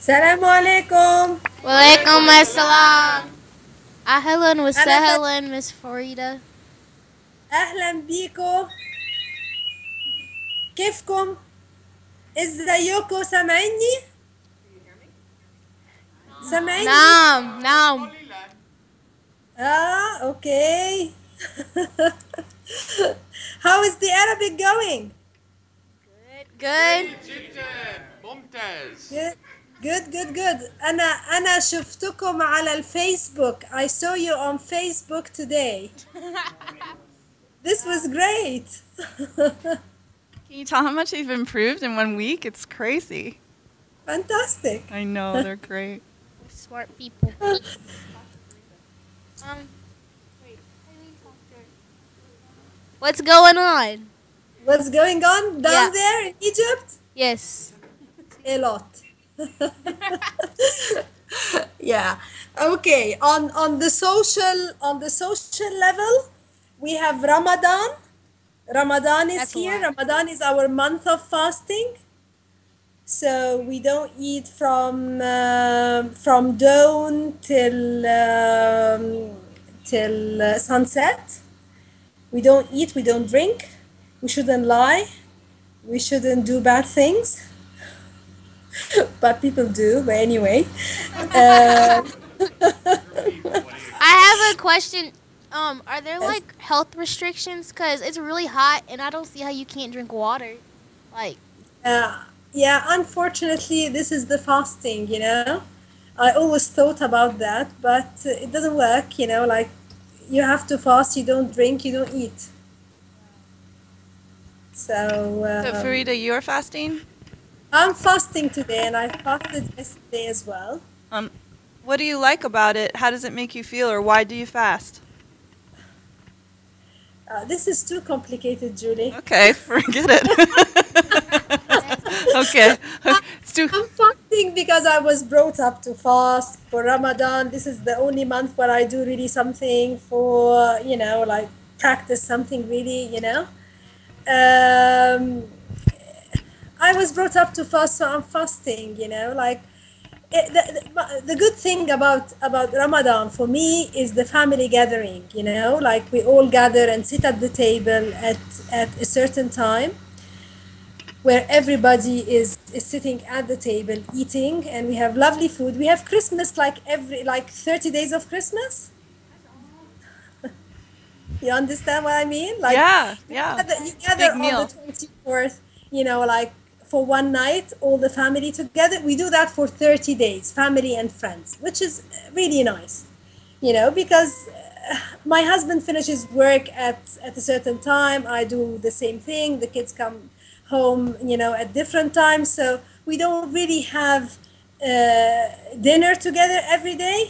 السلام عليكم. Walaikum assalam. Ahlan wa أنا sahlan, Miss Farida. أهلا بيكم. كيفكم؟ ازيكم؟ سامعيني؟ سامعيني؟ Naam, naam. Okay. How is the Arabic going? Good. جدا ممتاز. Good. Good. أنا شفتكم على الفيسبوك. I saw you on Facebook today. This was great. Can you tell how much they've improved in 1 week? It's crazy. Fantastic. I know, they're great. Smart people. What's going on? What's going on down Yeah. there in Egypt? Yes. A lot. Yeah. Okay. On the social level, we have Ramadan. Ramadan is That's a here. lot. Ramadan is our month of fasting. So we don't eat from dawn till sunset. We don't eat. We don't drink. We shouldn't lie. We shouldn't do bad things. But people do. But anyway, I have a question. Are there like health restrictions? Cause it's really hot, and I don't see how you can't drink water. Like, yeah. Unfortunately, this is the fasting. I always thought about that, but it doesn't work. Like you have to fast. You don't drink. You don't eat. So So, Farida, you're fasting? I'm fasting today, and I fasted yesterday as well. What do you like about it? How does it make you feel, or why do you fast? This is too complicated, Julie. Okay, forget it. Okay. It's too. I'm fasting because I was brought up to fast for Ramadan. This is the only month where I do really something for, like practice something really. I was brought up to fast, so I'm fasting, like the good thing about Ramadan for me is the family gathering, like we all gather and sit at the table at a certain time where everybody is sitting at the table eating, and we have lovely food. We have Christmas like 30 days of Christmas. You understand what I mean? Like Yeah. you gather Big on meal. the 24th, like for one night, all the family together. We do that for 30 days, family and friends, which is really nice, because my husband finishes work at a certain time. I do the same thing. The kids come home, at different times. So we don't really have dinner together every day.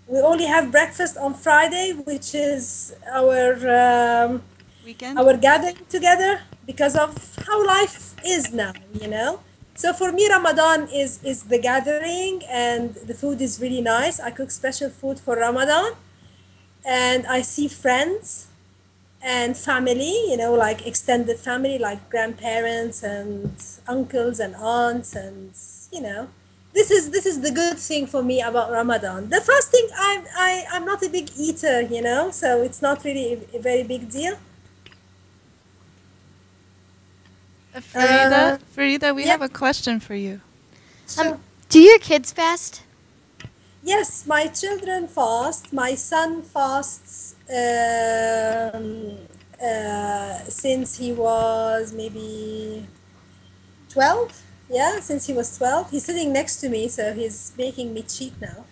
We only have breakfast on Friday, which is Weekend? our gathering together because of how life is now. So for me, Ramadan is the gathering, and the food is really nice. I cook special food for Ramadan, and I see friends and family, like extended family, like grandparents and uncles and aunts, and this is the good thing for me about Ramadan. The fasting, I'm not a big eater, so it's not really a very big deal. Farida, we yeah. have a question for you. Sure. do your kids fast? Yes, my children fast. My son fasts since he was maybe 12. Yeah, since he was 12. He's sitting next to me, so he's making me cheat now.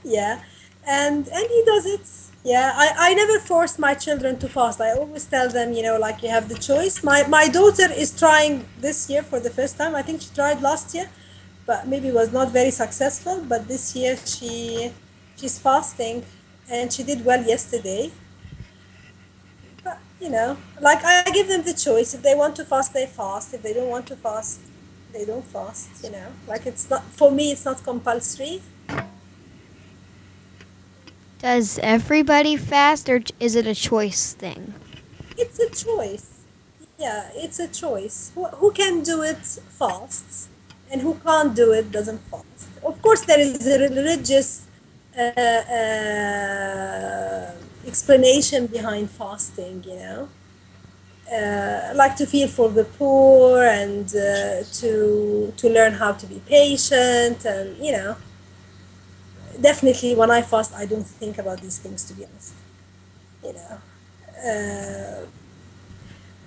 Yeah, and he does it. Yeah, I never force my children to fast. I always tell them, like you have the choice. My daughter is trying this year for the first time. I think she tried last year, but maybe was not very successful. But this year she's fasting, and she did well yesterday. But like I give them the choice. If they want to fast, they fast. If they don't want to fast, they don't fast. Like it's not, for me, it's not compulsory. Does everybody fast, or is it a choice thing? It's a choice. Yeah, it's a choice. Who can do it fast? and who can't do it doesn't fast. Of course, there is a religious explanation behind fasting, like to feel for the poor and to learn how to be patient, and definitely when I fast I don't think about these things, to be honest.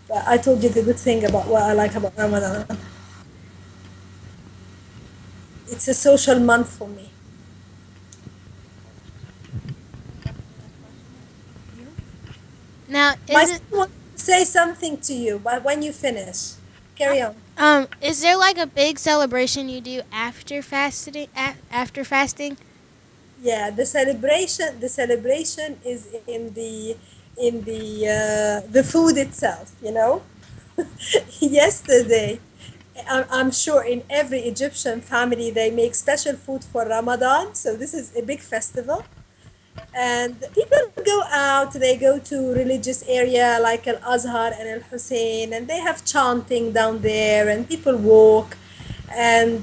But I told you the good thing about what I like about Ramadan. It's a social month for me. Now, My is son wants to say something to you, but when you finish, carry on. is there like a big celebration you do after fasting? After fasting? Yeah, the celebration is in the food itself. Yesterday, I'm sure in every Egyptian family they make special food for Ramadan. So this is a big festival, and people go out. They go to religious area like Al Azhar and Al Hussein, and they have chanting down there, and people walk and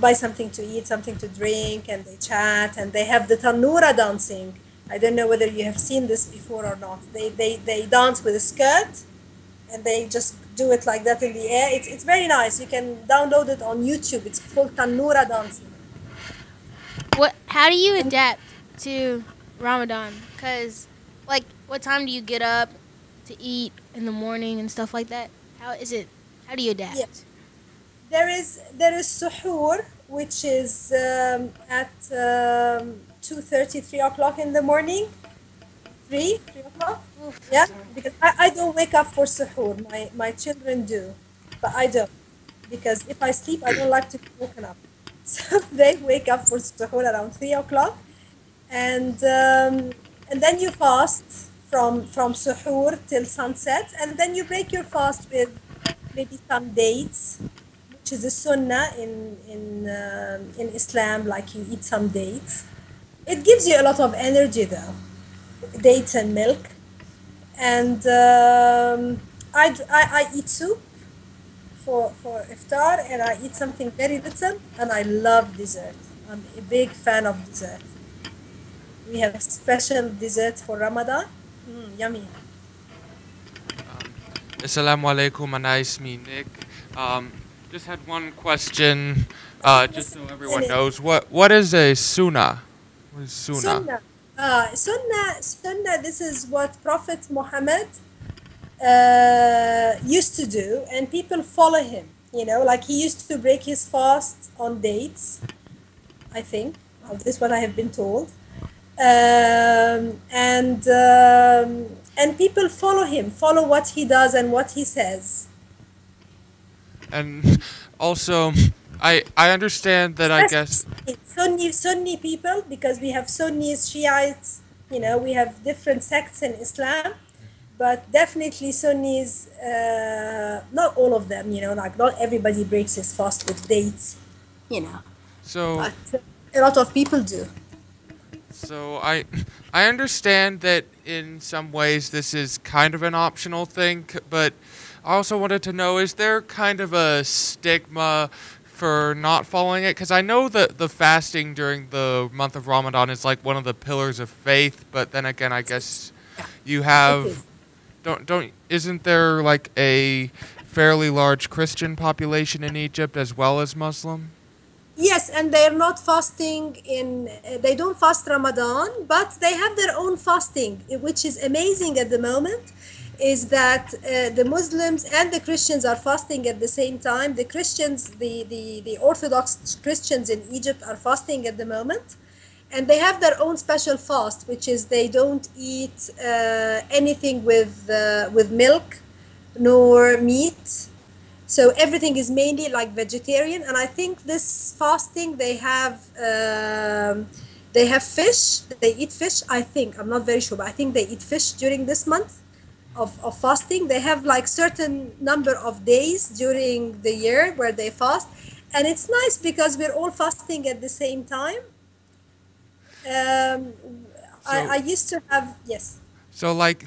buy something to eat, something to drink, and they chat, and they have the tanura dancing. I don't know whether you have seen this before or not. They dance with a skirt, and they just do it like that in the air. It's very nice. You can download it on YouTube. It's called tanura dancing. How do you adapt to Ramadan? Cause like, what time do you get up to eat in the morning and stuff like that? How do you adapt? Yeah. There is suhoor, which is at 2:30, 3 o'clock in the morning. 3 o'clock. Yeah, because I don't wake up for suhoor. My children do, but I don't, because if I sleep, I don't like to be woken up. So they wake up for suhoor around 3 o'clock, and then you fast from suhoor till sunset, and then you break your fast with maybe some dates, which is a sunnah in Islam. Like, you eat some dates. It gives you a lot of energy though, dates and milk. And I eat soup for iftar, and I eat something very little, and I love dessert. I'm a big fan of dessert. We have special dessert for Ramadan. Yummy. Assalamu alaikum, nice me, Nick. Just had one question, just so everyone knows. What is a sunnah? What is sunnah? Sunnah, this is what Prophet Muhammad used to do, and people follow him. Like, he used to break his fast on dates, I think. This is what I have been told. And people follow him, follow what he does and what he says. And also, I understand that, I guess... Sunni people, because we have Sunnis, Shiites, we have different sects in Islam, but definitely Sunnis, not all of them, like, not everybody breaks his fast with dates, So, but a lot of people do. So I understand that in some ways this is kind of an optional thing, but I also wanted to know, is there kind of a stigma for not following it? Because I know that the fasting during the month of Ramadan is like one of the pillars of faith, but then again, I guess you have isn't there like a fairly large Christian population in Egypt as well as Muslim? Yes, and they're not fasting they don't fast Ramadan, but they have their own fasting, which is amazing at the moment, is that the Muslims and the Christians are fasting at the same time. The Christians, the Orthodox Christians in Egypt are fasting at the moment, and they have their own special fast, which is they don't eat anything with milk nor meat. So everything is mainly like vegetarian, and I think this fasting they have fish. They eat fish. I think, I'm not very sure, but I think they eat fish during this month of fasting. They have like certain number of days during the year where they fast, and it's nice because we're all fasting at the same time. I used to have, yes. So like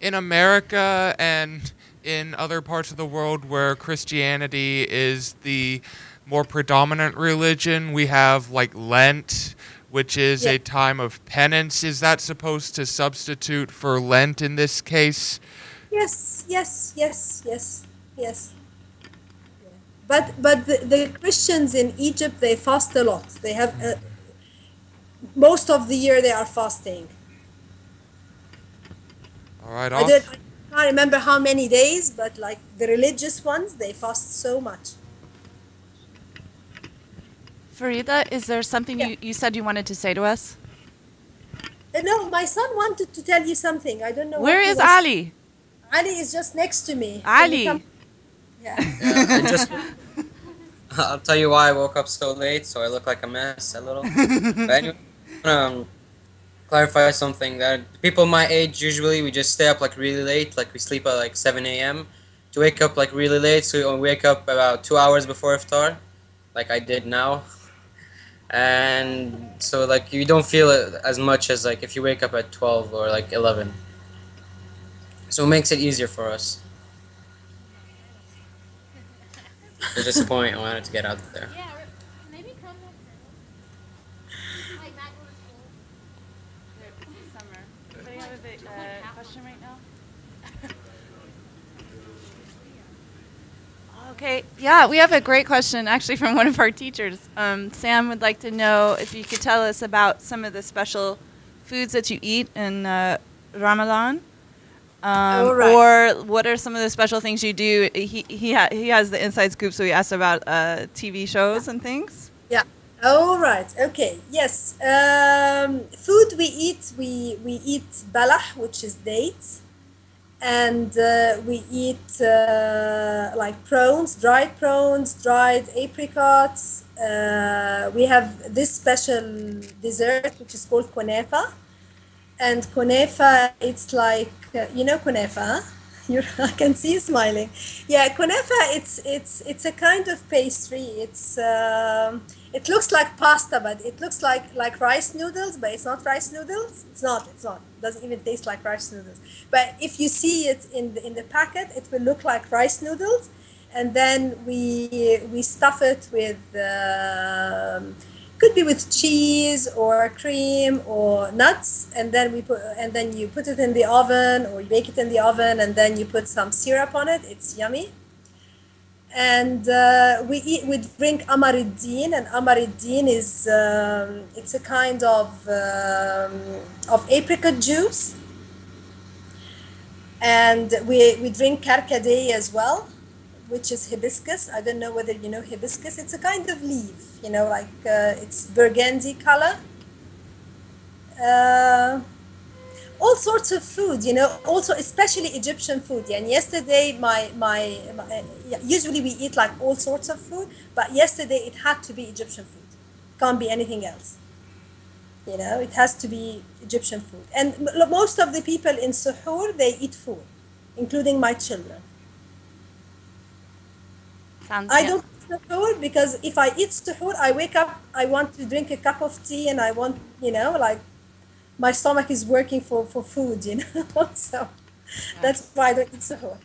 in America and in other parts of the world where Christianity is the more predominant religion. We have like Lent, which is Yeah. a time of penance. Is that supposed to substitute for Lent in this case? Yes, yes, yes, yes, yes. But the Christians in Egypt, they fast a lot. They have most of the year they are fasting. All right, I off. can't remember how many days, but like the religious ones, they fast so much. Farida, is there something Yeah. you said you wanted to say to us? No, my son wanted to tell you something. I don't know. Where what he is was- Ali? Ali is just next to me. Can you Ali. come- Yeah. Yeah, I just. I'll tell you why I woke up so late, so I look like a mess a little. But anyway, clarify something that people my age usually we just stay up like really late, like we sleep at like 7 a.m. to wake up like really late, so we wake up about 2 hours before iftar, like I did now. And so like you don't feel it as much as like if you wake up at 12 or like 11. So it makes it easier for us. There's just a point I wanted to get out there. Yeah, maybe come like not go to school. Summer. Anybody have a question right now? Okay, yeah, we have a great question actually from one of our teachers. Sam would like to know if you could tell us about some of the special foods that you eat in Ramadan. All right. Or what are some of the special things you do? He has the inside scoop, so he asked about TV shows and things. Yeah. All right. Okay. Yes. Food we eat balah, which is dates, and we eat like prawns, dried apricots. We have this special dessert which is called kunefa. And kunefa, it's like you know kunefa. Huh? I can see you smiling. Yeah, kunefa. It's a kind of pastry. It looks like pasta, but it looks like rice noodles, but it's not rice noodles. It's not. It doesn't even taste like rice noodles. But if you see it in the packet, it will look like rice noodles, and then we stuff it with. Could be with cheese or cream or nuts, and then you put it in the oven or you bake it in the oven, and then you put some syrup on it. It's yummy. And we drink amaruddin, and amaruddin is it's a kind of apricot juice, and we drink karkadeh as well, which is hibiscus. I don't know whether you know hibiscus. It's a kind of leaf, like it's burgundy color. All sorts of food, also especially Egyptian food. Yeah, and yesterday usually we eat like all sorts of food, but yesterday it had to be Egyptian food. Can't be anything else. It has to be Egyptian food. And most of the people in suhoor, they eat food, including my children. I don't eat suhoor because if I eat suhoor, I wake up, I want to drink a cup of tea, and I want, like my stomach is working for food, so that's why I don't eat suhoor.